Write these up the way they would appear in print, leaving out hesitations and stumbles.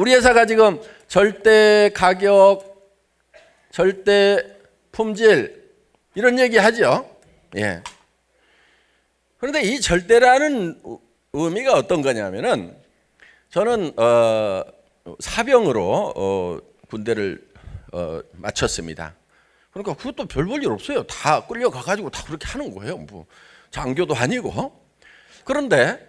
우리 회사가 지금 절대 가격, 절대 품질 이런 얘기 하죠. 예. 그런데 이 절대라는 의미가 어떤 거냐면은 저는 사병으로 군대를 마쳤습니다. 그러니까 그것도 별 볼 일 없어요. 다 끌려가 가지고 다 그렇게 하는 거예요. 뭐 장교도 아니고. 그런데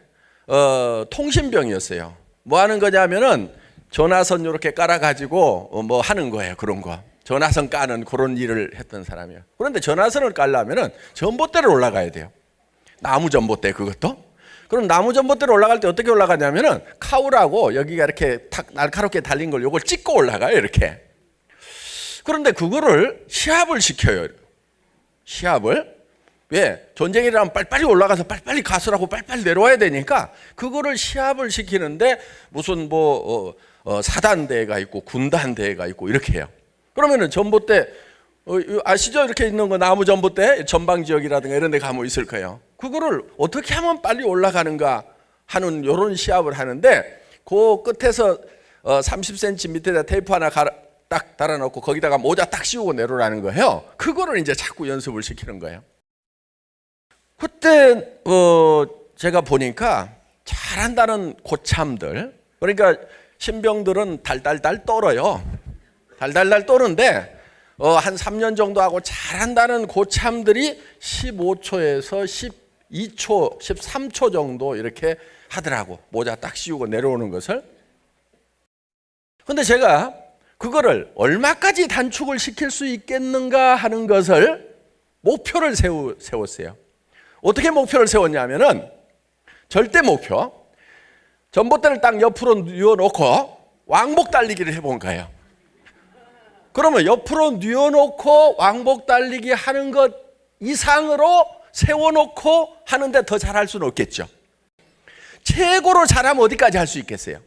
통신병이었어요. 뭐 하는 거냐면은 전화선 이렇게 깔아 가지고 뭐 하는 거예요. 그런 거. 전화선 까는 그런 일을 했던 사람이에요. 그런데 전화선을 깔려면은 전봇대를 올라가야 돼요. 나무 전봇대 그것도. 그럼 나무 전봇대로 올라갈 때 어떻게 올라가냐면은 카우라고 여기가 이렇게 탁 날카롭게 달린 걸 요걸 찍고 올라가요. 이렇게. 그런데 그거를 시합을 시켜요. 시합을. 왜? 전쟁이라면 빨리빨리 올라가서 빨리빨리 가서라고 빨리빨리 내려와야 되니까 그거를 시합을 시키는데 무슨 뭐 사단대회가 있고 군단대회가 있고 이렇게 해요. 그러면은 전봇대 아시죠? 이렇게 있는 거 나무 전봇대 전방 지역이라든가 이런 데 가면 있을 거예요. 그거를 어떻게 하면 빨리 올라가는가 하는 이런 시합을 하는데 그 끝에서 30cm 밑에다 테이프 하나 딱 달아놓고 거기다가 모자 딱 씌우고 내려오라는 거예요. 그거를 이제 자꾸 연습을 시키는 거예요. 그때 제가 보니까 잘한다는 고참들, 그러니까 신병들은 달달달 떨어요. 달달달 떠는데 한 3년 정도 하고 잘한다는 고참들이 15초에서 12초, 13초 정도 이렇게 하더라고. 모자 딱 씌우고 내려오는 것을. 근데 제가 그거를 얼마까지 단축을 시킬 수 있겠는가 하는 것을 목표를 세웠어요. 어떻게 목표를 세웠냐면은 절대 목표. 전봇대를 딱 옆으로 뉘어놓고 왕복 달리기를 해본 거예요. 그러면 옆으로 뉘어놓고 왕복 달리기 하는 것 이상으로 세워놓고 하는데 더 잘할 수는 없겠죠. 최고로 잘하면 어디까지 할 수 있겠어요?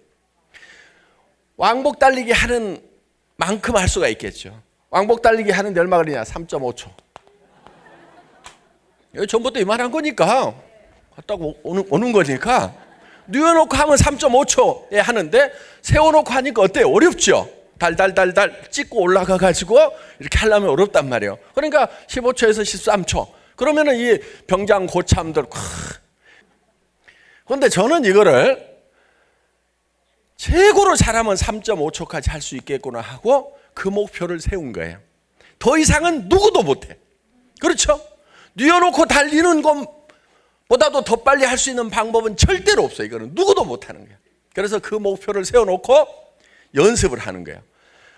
왕복 달리기 하는 만큼 할 수가 있겠죠. 왕복 달리기 하는데 얼마 걸리냐? 3.5초. 여기 전봇대 이만한 거니까 갔다가 오는 거니까 뉘어놓고 하면 3.5초에 하는데 세워놓고 하니까 어때요? 어렵죠? 달달달달 찍고 올라가 가지고 이렇게 하려면 어렵단 말이에요. 그러니까 15초에서 13초. 그러면은 이 병장 고참들 그런데 저는 이거를 최고로 잘하면 3.5초까지 할 수 있겠구나 하고 그 목표를 세운 거예요. 더 이상은 누구도 못해. 그렇죠? 뉘어놓고 달리는 것보다도 더 빨리 할 수 있는 방법은 절대로 없어요. 이거는 누구도 못하는 거예요. 그래서 그 목표를 세워놓고 연습을 하는 거예요.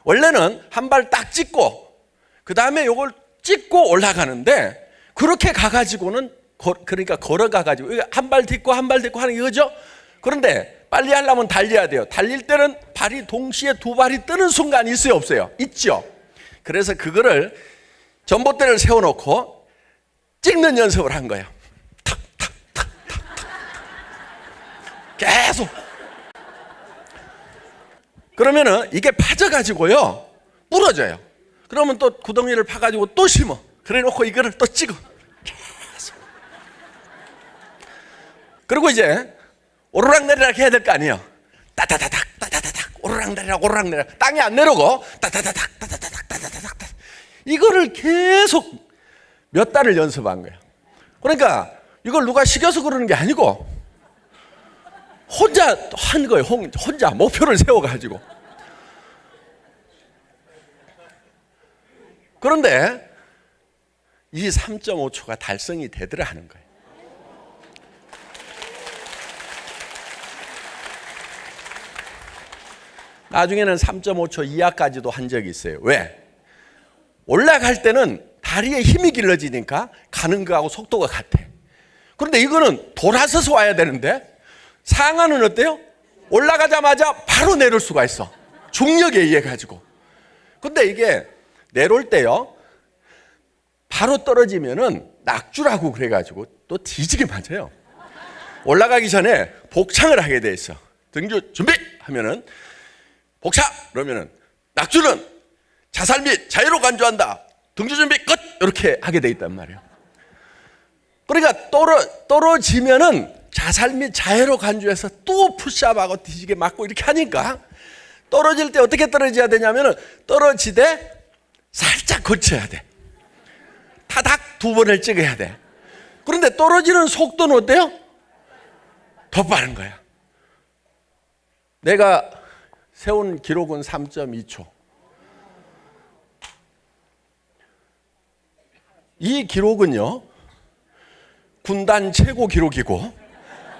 원래는 한 발 딱 찍고 그 다음에 이걸 찍고 올라가는데 그렇게 가가지고는 그러니까 걸어가가지고 한 발 딛고 한 발 딛고 하는 이거죠. 그런데 빨리 하려면 달려야 돼요. 달릴 때는 발이 동시에 두 발이 뜨는 순간이 있어요, 없어요? 있죠. 그래서 그거를 전봇대를 세워놓고 찍는 연습을 한 거예요. 탁탁탁탁탁 계속. 그러면은 이게 파져가지고요 부러져요. 그러면 또 구덩이를 파가지고 또 심어. 그래 놓고 이거를 또 찍어. 계속. 그리고 이제 오르락내리락 해야 될 거 아니에요. 따다다닥 따다다닥 오르락내리락 오르락내리락 땅에 안 내려고 따다다닥 따다다닥 따다다닥 이거를 계속 몇 달을 연습한 거예요. 그러니까 이걸 누가 시켜서 그러는 게 아니고 혼자 한 거예요. 혼자 목표를 세워가지고. 그런데 이 3.5초가 달성이 되더라 하는 거예요. 나중에는 3.5초 이하까지도 한 적이 있어요. 왜? 올라갈 때는 다리에 힘이 길러지니까 가는 거하고 속도가 같아. 그런데 이거는 돌아서서 와야 되는데 상하는 어때요? 올라가자마자 바로 내릴 수가 있어. 중력에 의해 가지고. 근데 이게 내려올 때요 바로 떨어지면은 낙주라고 그래가지고 또 뒤지게 맞아요. 올라가기 전에 복창을 하게 돼 있어. 등주 준비 하면은 복창 그러면은 낙주는 자살 및 자유로 간주한다. 등주 준비 끝 이렇게 하게 돼 있단 말이에요. 그러니까 떨어지면은 자살 및 자해로 간주해서 또 푸시업하고 뒤지게 맞고 이렇게 하니까 떨어질 때 어떻게 떨어져야 되냐면은 떨어지되 살짝 거쳐야 돼. 타닥 2번을 찍어야 돼. 그런데 떨어지는 속도는 어때요? 더 빠른 거야. 내가 세운 기록은 3.2초. 이 기록은요, 군단 최고 기록이고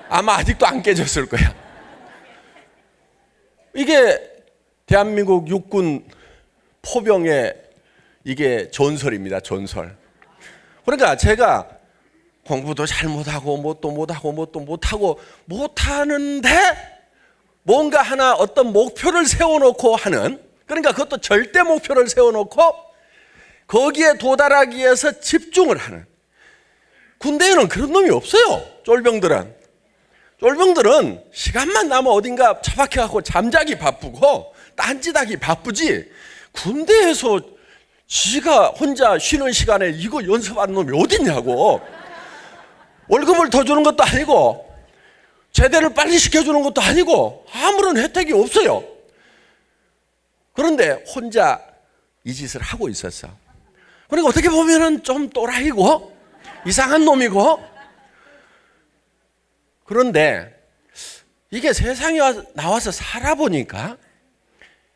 아마 아직도 안 깨졌을 거야. 이게 대한민국 육군 포병의 이게 전설입니다. 전설. 그러니까 제가 공부도 잘 못하고 뭣도 못하고 뭣도 못하고 못하는데 뭔가 하나 어떤 목표를 세워놓고 하는, 그러니까 그것도 절대 목표를 세워놓고 거기에 도달하기 위해서 집중을 하는. 군대에는 그런 놈이 없어요. 쫄병들은 시간만 나면 어딘가 처박혀갖고 잠자기 바쁘고 딴짓하기 바쁘지, 군대에서 지가 혼자 쉬는 시간에 이거 연습하는 놈이 어딨냐고. 월급을 더 주는 것도 아니고 제대를 빨리 시켜주는 것도 아니고 아무런 혜택이 없어요. 그런데 혼자 이 짓을 하고 있었어. 그러니까 어떻게 보면은 좀 또라이고 이상한 놈이고, 그런데 이게 세상에 나와서 살아보니까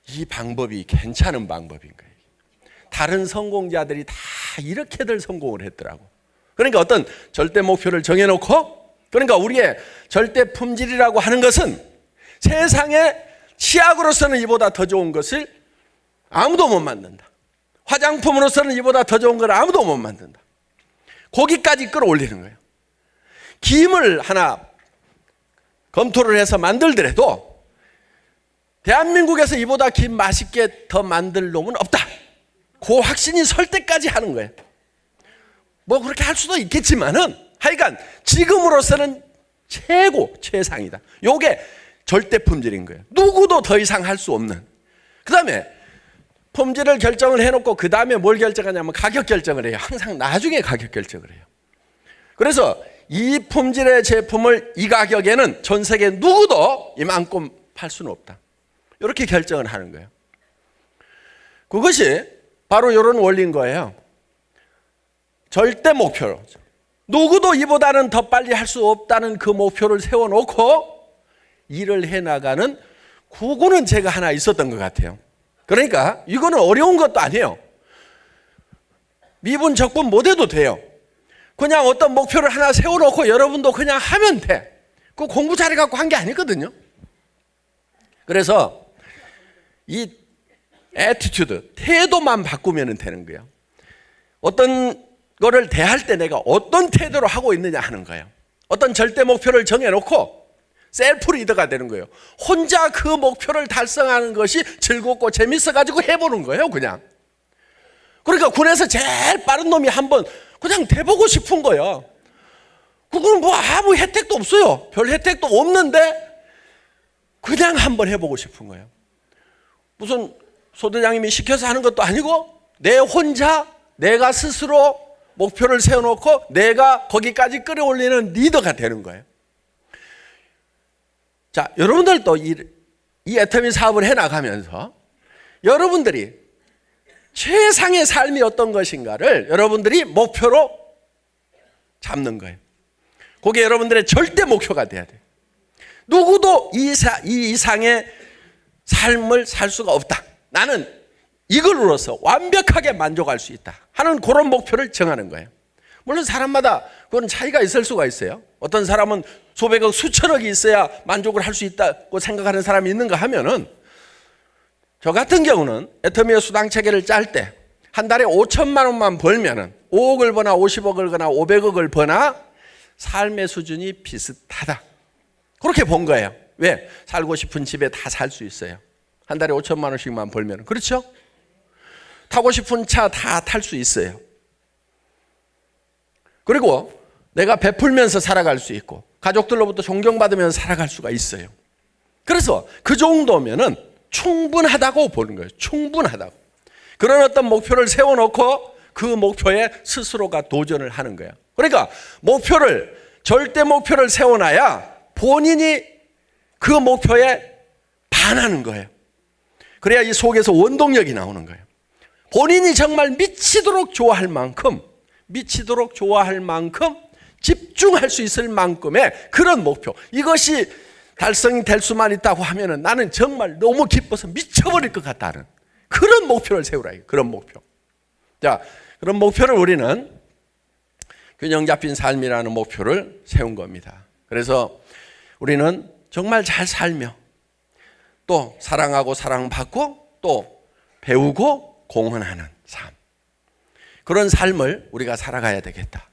이 방법이 괜찮은 방법인 거예요. 다른 성공자들이 다 이렇게들 성공을 했더라고. 그러니까 어떤 절대 목표를 정해놓고, 그러니까 우리의 절대 품질이라고 하는 것은 세상에 치약으로서는 이보다 더 좋은 것을 아무도 못 만든다. 화장품으로서는 이보다 더 좋은 걸 아무도 못 만든다. 거기까지 끌어올리는 거예요. 김을 하나 검토를 해서 만들더라도 대한민국에서 이보다 김 맛있게 더 만들 놈은 없다. 그 확신이 설 때까지 하는 거예요. 뭐 그렇게 할 수도 있겠지만은 하여간 지금으로서는 최고 최상이다. 요게 절대 품질인 거예요. 누구도 더 이상 할 수 없는. 그 다음에 품질을 결정을 해놓고 그 다음에 뭘 결정하냐면 가격 결정을 해요. 항상 나중에 가격 결정을 해요. 그래서 이 품질의 제품을 이 가격에는 전 세계 누구도 이만큼 팔 수는 없다. 이렇게 결정을 하는 거예요. 그것이 바로 이런 원리인 거예요. 절대 목표로 누구도 이보다는 더 빨리 할 수 없다는 그 목표를 세워놓고 일을 해나가는, 그거는 제가 하나 있었던 것 같아요. 그러니까 이거는 어려운 것도 아니에요. 미분 적분 못 해도 돼요. 그냥 어떤 목표를 하나 세워놓고 여러분도 그냥 하면 돼. 그 공부 잘해갖고 한 게 아니거든요. 그래서 이 애티튜드, 태도만 바꾸면 되는 거예요. 어떤 거를 대할 때 내가 어떤 태도로 하고 있느냐 하는 거예요. 어떤 절대 목표를 정해놓고 셀프 리더가 되는 거예요. 혼자 그 목표를 달성하는 것이 즐겁고 재밌어가지고 해보는 거예요, 그냥. 그러니까 군에서 제일 빠른 놈이 한번 그냥 돼보고 싶은 거예요. 그거는 뭐 아무 혜택도 없어요. 별 혜택도 없는데 그냥 한번 해보고 싶은 거예요. 무슨 소대장님이 시켜서 하는 것도 아니고 내 혼자 내가 스스로 목표를 세워놓고 내가 거기까지 끌어올리는 리더가 되는 거예요. 자, 여러분들도 이 애터미 사업을 해나가면서 여러분들이 최상의 삶이 어떤 것인가를 여러분들이 목표로 잡는 거예요. 그게 여러분들의 절대 목표가 돼야 돼요. 누구도 이 이상의 삶을 살 수가 없다. 나는 이걸로서 완벽하게 만족할 수 있다 하는 그런 목표를 정하는 거예요. 물론 사람마다 그건 차이가 있을 수가 있어요. 어떤 사람은 수백억 수천억이 있어야 만족을 할 수 있다고 생각하는 사람이 있는가 하면은, 저 같은 경우는 애터미의 수당 체계를 짤 때 한 달에 5천만 원만 벌면은 5억을 버나 50억을 버나 500억을 버나 삶의 수준이 비슷하다. 그렇게 본 거예요. 왜? 살고 싶은 집에 다 살 수 있어요. 한 달에 5천만 원씩만 벌면. 그렇죠? 타고 싶은 차 다 탈 수 있어요. 그리고 내가 베풀면서 살아갈 수 있고 가족들로부터 존경받으면서 살아갈 수가 있어요. 그래서 그 정도면은 충분하다고 보는 거예요. 충분하다고. 그런 어떤 목표를 세워놓고 그 목표에 스스로가 도전을 하는 거예요. 그러니까 절대 목표를 세워놔야 본인이 그 목표에 반하는 거예요. 그래야 이 속에서 원동력이 나오는 거예요. 본인이 정말 미치도록 좋아할 만큼 집중할 수 있을 만큼의 그런 목표. 이것이 달성이 될 수만 있다고 하면은 나는 정말 너무 기뻐서 미쳐버릴 것 같다는 그런 목표를 세우라. 그런 목표. 자, 그런 목표를 우리는 균형 잡힌 삶이라는 목표를 세운 겁니다. 그래서 우리는 정말 잘 살며 또 사랑하고 사랑받고 또 배우고 공헌하는 삶. 그런 삶을 우리가 살아가야 되겠다.